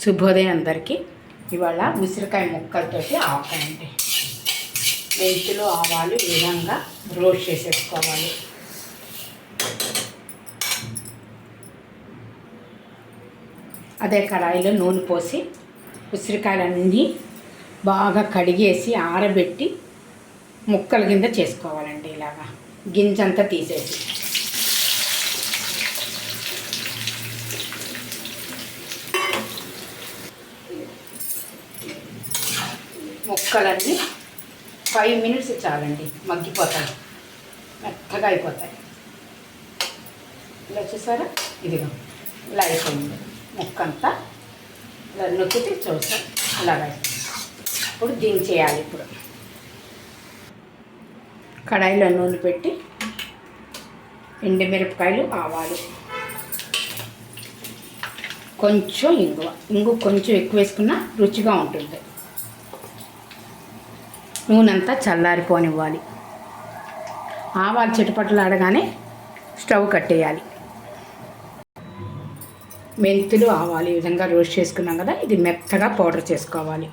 శుభోదయం అందరికీ. ఇవాళ ఉసిరికాయ ముక్కలతోటి ఆవకాయ అండి. మెంతులు ఆవాలు ఈ విధంగా రోస్ట్ చేసేసుకోవాలి. అదే కడాయిలో నూనె పోసి ఉసిరికాయలన్నీ బాగా కడిగేసి ఆరబెట్టి ముక్కల కింద చేసుకోవాలండి. ఇలాగా గింజంతా తీసేసి ముక్కలన్నీ 5 minutes చాలండి, మగ్గిపోతాయి, మెత్తగా అయిపోతాయి. ఇలా చూసారా, ఇదిగో ఇలా అయిపోయింది. ముక్కంతా ఇలా నొక్కితే చూసారు అలాగా. ఇప్పుడు దించేయాలి. ఇప్పుడు కడాయిలో నూనె పెట్టి ఎండుమిరపకాయలు, ఆవాలు, కొంచెం ఇంగు కొంచెం ఎక్కువ వేసుకున్నా రుచిగా ఉంటుంది. నూనె అంతా చల్లారిపోనివ్వాలి. ఆవాలు చిటపటలాడగానే స్టవ్ కట్టేయాలి. మెంతులు ఆవాలు ఈ విధంగా రోస్ట్ చేసుకున్నాం కదా, ఇది మెత్తగా పౌడర్ చేసుకోవాలి.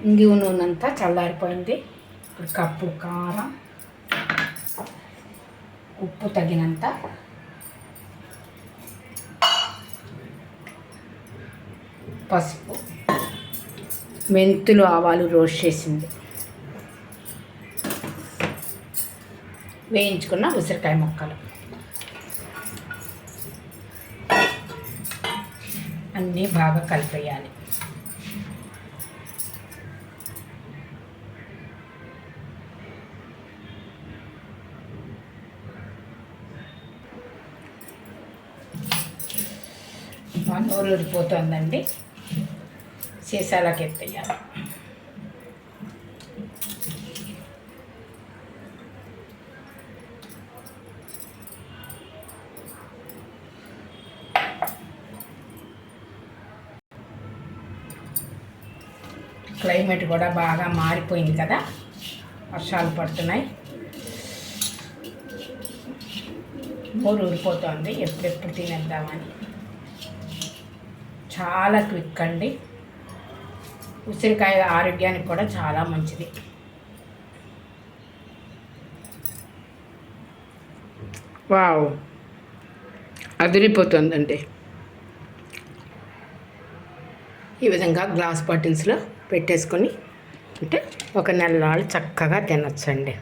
ఇంగి నూనె అంతా చల్లారిపోయింది. ఇప్పుడు కప్పు కారం, ఉప్పు తగినంత, పసుపు, మెంతులు ఆవాలు రోస్ట్ చేసింది, వేయించుకున్న ఉసిరికాయ ముక్కలు అన్నీ బాగా కలిపేయాలి. నూరు ఊరిపోతుందండి, సీసాలకు ఎత్తేయాలి. క్లైమేట్ కూడా బాగా మారిపోయింది కదా, వర్షాలు పడుతున్నాయి, నూరు ఊరిపోతుంది. ఎప్పుడెప్పుడు తినేద్దామని. చాలా క్విక్ అండి. ఉసిరికాయ ఆరోగ్యానికి కూడా చాలా మంచిది. వావ్, అదిరిపోతుందండి. ఈ విధంగా గ్లాస్ బాటిల్స్లో పెట్టేసుకొని అంటే ఒక నెల చక్కగా తినొచ్చండి.